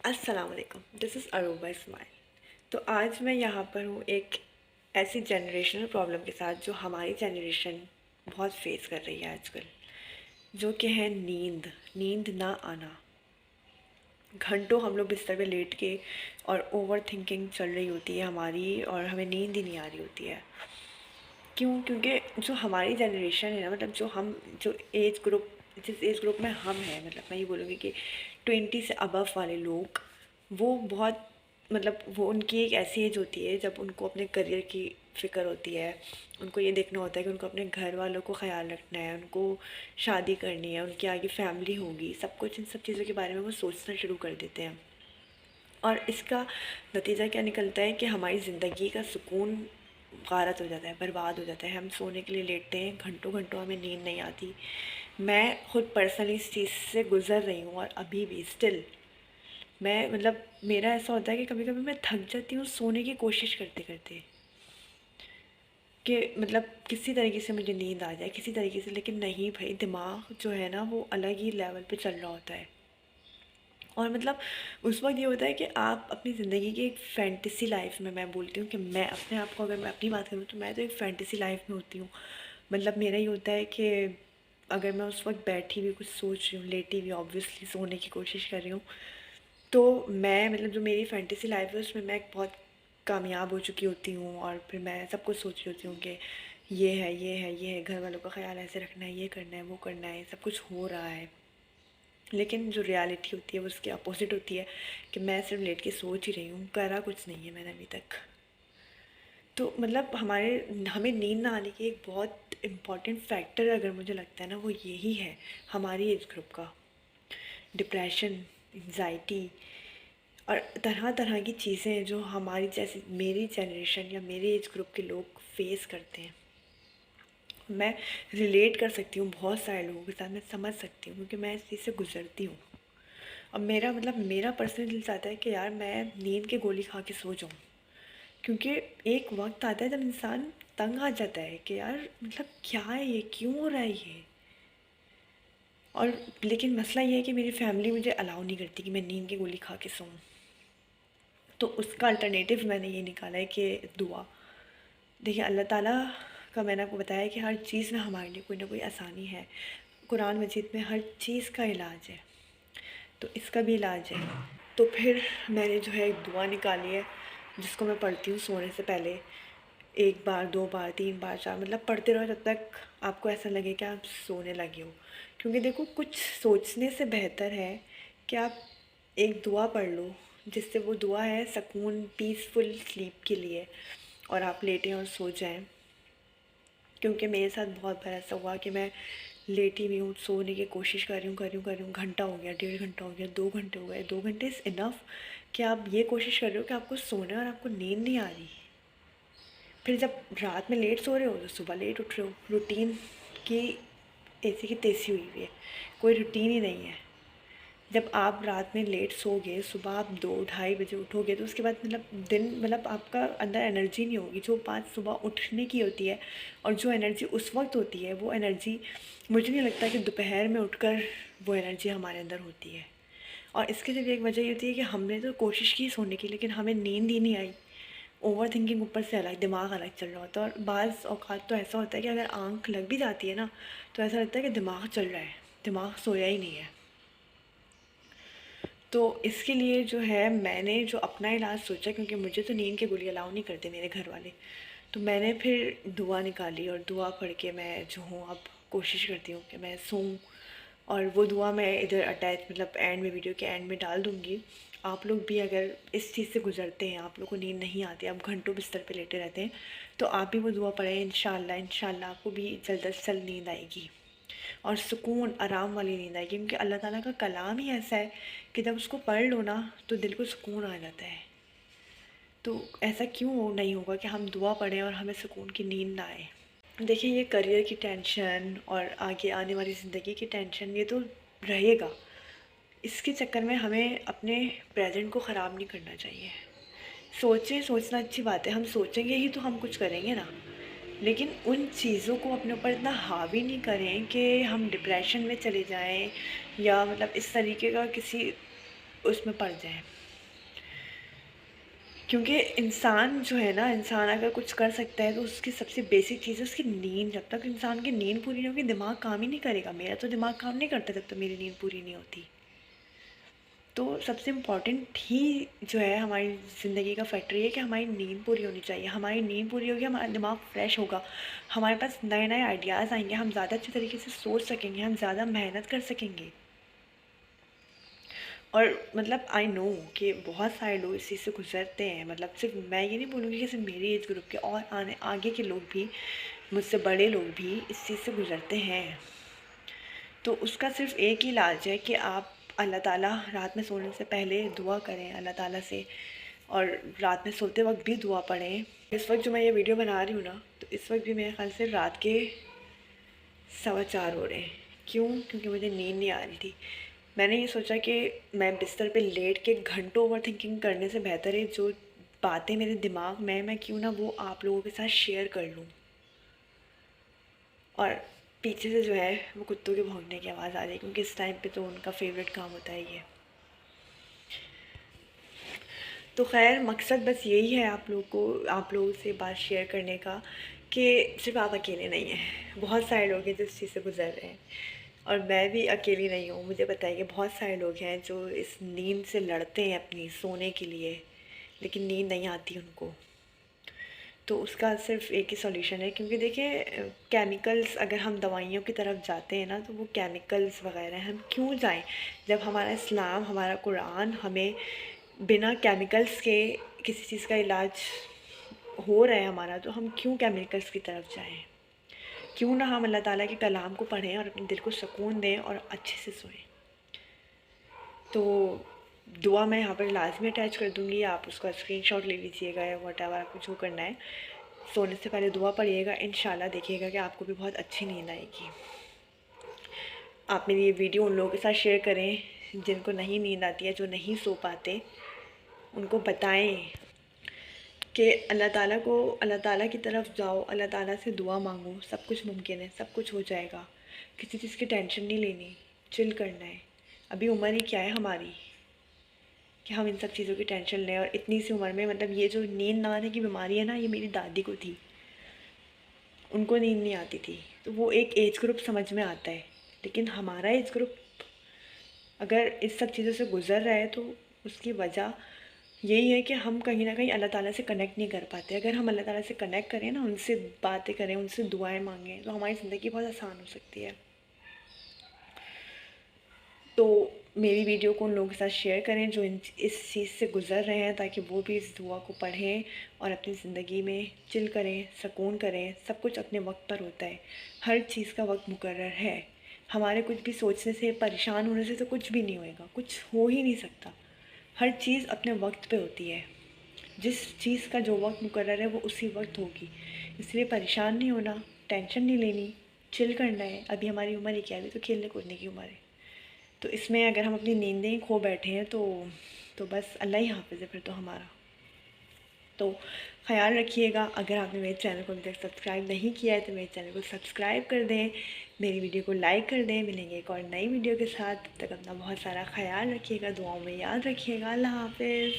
السلام علیکم، دس از اروبا اسماعیل۔ تو آج میں یہاں پر ہوں ایک ایسی جنریشنل پرابلم کے ساتھ جو ہماری جنریشن بہت فیس کر رہی ہے آج کل، جو کہ ہے نیند نہ آنا۔ گھنٹوں ہم لوگ بستر پہ لیٹ کے اور اوور تھنکنگ چل رہی ہوتی ہے ہماری، اور ہمیں نیند ہی نہیں آ رہی ہوتی ہے۔ کیونکہ جو ہماری جنریشن ہے نا، مطلب جو جس ایج گروپ میں ہم ہیں، مطلب میں یہ بولوں گی کہ 20 سے ابو والے لوگ، وہ بہت وہ ان کی ایک ایسی ایج ہوتی ہے جب ان کو اپنے کریئر کی فکر ہوتی ہے، ان کو یہ دیکھنا ہوتا ہے کہ ان کو اپنے گھر والوں کو خیال رکھنا ہے، ان کو شادی کرنی ہے، ان کی آگے فیملی ہوگی، سب کچھ ان سب چیزوں کے بارے میں وہ سوچنا شروع کر دیتے ہیں۔ اور اس کا نتیجہ کیا نکلتا ہے کہ ہماری زندگی کا سکون غارت ہو جاتا ہے، برباد ہو جاتا ہے۔ ہم سونے کے لیے لیٹتے ہیں، گھنٹوں گھنٹوں ہمیں نیند نہیں آتی۔ میں خود پرسنلی اس چیز سے گزر رہی ہوں، اور ابھی بھی اسٹل میں میرا ایسا ہوتا ہے کہ کبھی کبھی میں تھک جاتی ہوں سونے کی کوشش کرتے کرتے، کہ کسی طریقے سے مجھے نیند آ جائے، کسی طریقے سے، لیکن نہیں بھائی، دماغ جو ہے نا وہ الگ ہی لیول پہ چل رہا ہوتا ہے۔ اور اس وقت یہ ہوتا ہے کہ آپ اپنی زندگی کی ایک فینٹیسی لائف میں بولتی ہوں کہ میں اپنے آپ کو، اگر میں اپنی بات کروں تو میں تو ایک فینٹیسی لائف میں ہوتی ہوں۔ میرا یہ ہوتا ہے کہ اگر میں اس وقت بیٹھی ہوئی کچھ سوچ رہی ہوں، لیٹی ہوئی آبویسلی سونے کی کوشش کر رہی ہوں، تو میں جو میری فینٹیسی لائف ہے اس میں ایک بہت کامیاب ہو چکی ہوتی ہوں، اور پھر میں سب کچھ سوچ رہی ہوتی ہوں کہ یہ ہے، یہ ہے، یہ ہے، گھر والوں کا خیال ایسے رکھنا ہے، یہ کرنا ہے، وہ کرنا ہے، سب کچھ ہو رہا ہے۔ لیکن جو ریالٹی ہوتی ہے وہ اس کے اپوزٹ ہوتی ہے، کہ میں صرف لیٹ کے سوچ ہی رہی ہوں، کرا کچھ نہیں ہے میں نے ابھی تک۔ تو ہمیں نیند نہ آنے کی ایک بہت امپورٹنٹ فیکٹر اگر مجھے لگتا ہے نا، وہ یہی ہے ہماری ایج گروپ کا۔ ڈپریشن، انزائٹی اور طرح طرح کی چیزیں جو ہماری جیسے میری جنریشن یا میری ایج گروپ کے لوگ فیس کرتے ہیں، میں ریلیٹ کر سکتی ہوں بہت سارے لوگوں کے ساتھ، میں سمجھ سکتی ہوں کیونکہ میں اس چیز سے گزرتی ہوں۔ اور میرا پرسنل دل چاہتا ہے کہ یار میں نیند کے گولی کھا کے سو جاؤں، کیونکہ ایک وقت آتا ہے جب انسان تنگ آ جاتا ہے کہ یار کیا ہے یہ، کیوں ہو رہا ہے یہ۔ اور لیکن مسئلہ یہ ہے کہ میری فیملی مجھے الاؤ نہیں کرتی کہ میں نیند کی گولی کھا کے سوؤں۔ تو اس کا الٹرنیٹیو میں نے یہ نکالا ہے کہ دعا۔ دیکھیں، اللہ تعالیٰ کا میں نے آپ کو بتایا کہ ہر چیز میں ہمارے لیے کوئی نہ کوئی آسانی ہے۔ قرآن مجید میں ہر چیز کا علاج ہے، تو اس کا بھی علاج ہے۔ تو پھر میں نے جو ہے ایک دعا نکالی ہے جس کو میں پڑھتی ہوں سونے سے پہلے، 1 بار 2 بار 3 بار 4، پڑھتے رہو جب تک آپ کو ایسا لگے کہ آپ سونے لگے ہو۔ کیونکہ دیکھو، کچھ سوچنے سے بہتر ہے کہ آپ ایک دعا پڑھ لو، جس سے وہ دعا ہے سکون، پیسفل سلیپ کے لیے، اور آپ لیٹیں اور سو جائیں۔ کیونکہ میرے ساتھ بہت بار ایسا ہوا کہ میں لیٹی ہوئی ہوں، سونے کی کوشش کر رہی ہوں، گھنٹہ ہو گیا، 1.5 گھنٹہ ہو گیا، 2 گھنٹے ہو گئے، 2 گھنٹے از انف کہ آپ یہ کوشش کر رہے ہو کہ آپ کو سونا ہے اور آپ کو نیند نہیں آ رہی۔ پھر جب رات میں لیٹ سو رہے ہو تو صبح لیٹ اٹھ رہے ہو، روٹین کی ایسی کی تیسی ہوئی ہوئی ہے، کوئی روٹین ہی نہیں ہے۔ جب آپ رات میں لیٹ سو گے، صبح آپ 2-2:30 بجے اٹھو گے، تو اس کے بعد دن آپ کا اندر انرجی نہیں ہوگی۔ جو بات صبح اٹھنے کی ہوتی ہے اور جو انرجی اس وقت ہوتی ہے، وہ انرجی مجھے نہیں لگتا کہ دوپہر میں اٹھ کر وہ انرجی ہمارے اندر ہوتی ہے۔ اور اس کی صرف ایک وجہ یہ ہوتی ہے کہ ہم نے تو کوشش کی سونے کی، لیکن ہمیں نیند ہی نہیں آئی۔ اوور تھنکنگ اوپر سے الگ، دماغ الگ چل رہا ہوتا ہے۔ اور بعض اوقات تو ایسا ہوتا ہے کہ اگر آنکھ لگ بھی جاتی ہے نا، تو ایسا لگتا ہے کہ دماغ چل رہا ہے، دماغ سویا ہی نہیں ہے۔ تو اس کے لیے جو ہے میں نے جو اپنا علاج سوچا، کیونکہ مجھے تو نیند کے گولی الاؤ نہیں کرتے میرے گھر والے، تو میں نے پھر دعا نکالی، اور دعا پڑھ کے میں جو ہوں اب کوشش کرتی ہوں کہ میں سوؤں۔ اور وہ دعا میں ادھر اٹیچ اینڈ میں، ویڈیو کے اینڈ میں ڈال دوں گی۔ آپ لوگ بھی اگر اس چیز سے گزرتے ہیں، آپ لوگ کو نیند نہیں آتی، آپ گھنٹوں بستر پہ لیٹے رہتے ہیں، تو آپ بھی وہ دعا پڑھیں، انشاءاللہ آپ کو بھی جلد از جلد نیند آئے گی، اور سکون، آرام والی نیند آئے گی۔ کیونکہ اللہ تعالیٰ کا کلام ہی ایسا ہے کہ جب اس کو پڑھ لو نا تو دل کو سکون آ جاتا ہے۔ تو ایسا کیوں نہیں ہوگا کہ ہم دعا پڑھیں اور ہمیں سکون کی نیند نہ آئے؟ دیکھیں، یہ کریئر کی ٹینشن اور آگے آنے والی زندگی کی ٹینشن، یہ تو رہے گا۔ اس کے چکر میں ہمیں اپنے پریزنٹ کو خراب نہیں کرنا چاہیے۔ سوچنا اچھی بات ہے، ہم سوچیں گے ہی تو ہم کچھ کریں گے نا، لیکن ان چیزوں کو اپنے اوپر اتنا حاوی نہیں کریں کہ ہم ڈپریشن میں چلے جائیں، یا اس طریقے کا کسی اس میں پڑ جائیں. کیونکہ انسان جو ہے نا، انسان اگر کچھ کر سکتا ہے تو اس کی سب سے بیسک چیز ہے اس کی نیند. جب تک انسان کی نیند پوری نہیں ہوگی دماغ کام ہی نہیں کرے گا. میرا تو دماغ کام نہیں کرتا جب تک میری نیند پوری نہیں ہوتی. تو سب سے امپورٹنٹ ہی جو ہے ہماری زندگی کا فیکٹر یہ ہے کہ ہماری نیند پوری ہونی چاہیے. ہماری نیند پوری ہوگی، ہمارا دماغ فریش ہوگا، ہمارے پاس نئے نئے آئیڈیاز آئیں گے، ہم زیادہ اچھے طریقے سے سوچ سکیں گے، ہم زیادہ محنت کر سکیں گے. اور مطلب آئی نو کہ بہت سارے لوگ اس چیز سے گزرتے ہیں. مطلب صرف میں یہ نہیں بولوں گی کہ صرف میری ایج گروپ کے، اور آگے کے لوگ بھی، مجھ سے بڑے لوگ بھی اس چیز سے گزرتے ہیں. تو اس کا صرف ایک ہی علاج ہے کہ آپ اللہ تعالیٰ رات میں سونے سے پہلے دعا کریں اللہ تعالیٰ سے، اور رات میں سوتے وقت بھی دعا پڑھیں. اس وقت جو میں یہ ویڈیو بنا رہی ہوں نا، تو اس وقت بھی میرے خیال سے رات کے 4:15 ہو رہے ہیں. کیوں؟ کیونکہ مجھے نیند نہیں آ رہی تھی. میں نے یہ سوچا کہ میں بستر پہ لیٹ کے گھنٹوں اوور تھنکنگ کرنے سے بہتر ہے جو باتیں میرے دماغ میں کیوں نہ وہ آپ لوگوں کے ساتھ شیئر کر لوں. اور پیچھے سے جو ہے وہ کتوں کے بھونکنے کی آواز آ رہی ہے، کیونکہ اس ٹائم پہ تو ان کا فیوریٹ کام ہوتا ہے یہ. تو خیر مقصد بس یہی ہے آپ لوگوں سے بات شیئر کرنے کا کہ صرف آپ اکیلے نہیں ہیں. بہت سارے لوگ ہیں جو اس چیز سے گزر رہے ہیں، اور میں بھی اکیلی نہیں ہوں. مجھے پتہ ہے کہ بہت سارے لوگ ہیں جو اس نیند سے لڑتے ہیں اپنی سونے کے لیے، لیکن نیند نہیں آتی ان کو. تو اس کا صرف ایک ہی سولیوشن ہے. کیونکہ دیکھیں کیمیکلز، اگر ہم دوائیوں کی طرف جاتے ہیں نا تو وہ کیمیکلز وغیرہ ہم کیوں جائیں جب ہمارا اسلام، ہمارا قرآن ہمیں بنا کیمیکلز کے کسی چیز کا علاج ہو رہا ہے ہمارا، تو ہم کیوں کیمیکلز کی طرف جائیں؟ کیوں نہ ہم اللہ تعالیٰ کے کلام کو پڑھیں اور اپنے دل کو سکون دیں اور اچھے سے سوئیں. تو دعا میں یہاں پر لازمی اٹیچ کر دوں گی، آپ اس کا اسکرین شاٹ لے لیجئے گا یا واٹ ایور آپ کو جو کرنا ہے. سونے سے پہلے دعا پڑھیے گا، انشاءاللہ دیکھیے گا کہ آپ کو بھی بہت اچھی نیند آئے گی. آپ میری یہ ویڈیو ان لوگوں کے ساتھ شیئر کریں جن کو نہیں نیند آتی ہے، جو نہیں سو پاتے. ان کو بتائیں کہ اللہ تعالیٰ کی طرف جاؤ، اللہ تعالیٰ سے دعا مانگو. سب کچھ ممکن ہے، سب کچھ ہو جائے گا. کسی چیز کی ٹینشن نہیں لینی، چل کرنا ہے. ابھی عمر ہی کیا ہے ہماری کہ ہم ان سب چیزوں کی ٹینشن لیں. اور اتنی سی عمر میں مطلب یہ جو نیند نہ آنے کی بیماری ہے نا، یہ میری دادی کو تھی. ان کو نیند نہیں آتی تھی. تو وہ ایک ایج گروپ سمجھ میں آتا ہے، لیکن ہمارا ایج گروپ اگر اس سب چیزوں سے گزر رہا ہے تو اس کی وجہ یہی ہے کہ ہم کہیں نہ کہیں اللہ تعالیٰ سے کنیکٹ نہیں کر پاتے. اگر ہم اللہ تعالیٰ سے کنیکٹ کریں نا، ان سے باتیں کریں، ان سے دعائیں مانگیں، تو ہماری زندگی بہت آسان ہو سکتی ہے. تو میری ویڈیو کو ان لوگوں کے ساتھ شیئر کریں جو اس چیز سے گزر رہے ہیں، تاکہ وہ بھی اس دعا کو پڑھیں اور اپنی زندگی میں چل کریں، سکون کریں. سب کچھ اپنے وقت پر ہوتا ہے، ہر چیز کا وقت مقرر ہے. ہمارے کچھ بھی سوچنے سے، پریشان ہونے سے تو کچھ بھی نہیں ہوئے گا، کچھ ہو ہی نہیں سکتا. ہر چیز اپنے وقت پہ ہوتی ہے. جس چیز کا جو وقت مقرر ہے وہ اسی وقت ہوگی. اس لیے پریشان نہیں ہونا، ٹینشن نہیں لینی، چل کرنا ہے. ابھی ہماری عمر ہی کیا ہے، ابھی تو کھیلنے کودنے کی عمر ہے. تو اس میں اگر ہم اپنی نیندیں کھو بیٹھے ہیں تو بس اللہ ہی حافظ ہے پھر تو ہمارا. تو خیال رکھیے گا. اگر آپ نے میرے چینل کو ابھی تک سبسکرائب نہیں کیا ہے تو میرے چینل کو سبسکرائب کر دیں، میری ویڈیو کو لائک کر دیں. ملیں گے ایک اور نئی ویڈیو کے ساتھ. تب تک اپنا بہت سارا خیال رکھیے گا، دعاؤں میں یاد رکھیے گا. اللہ حافظ.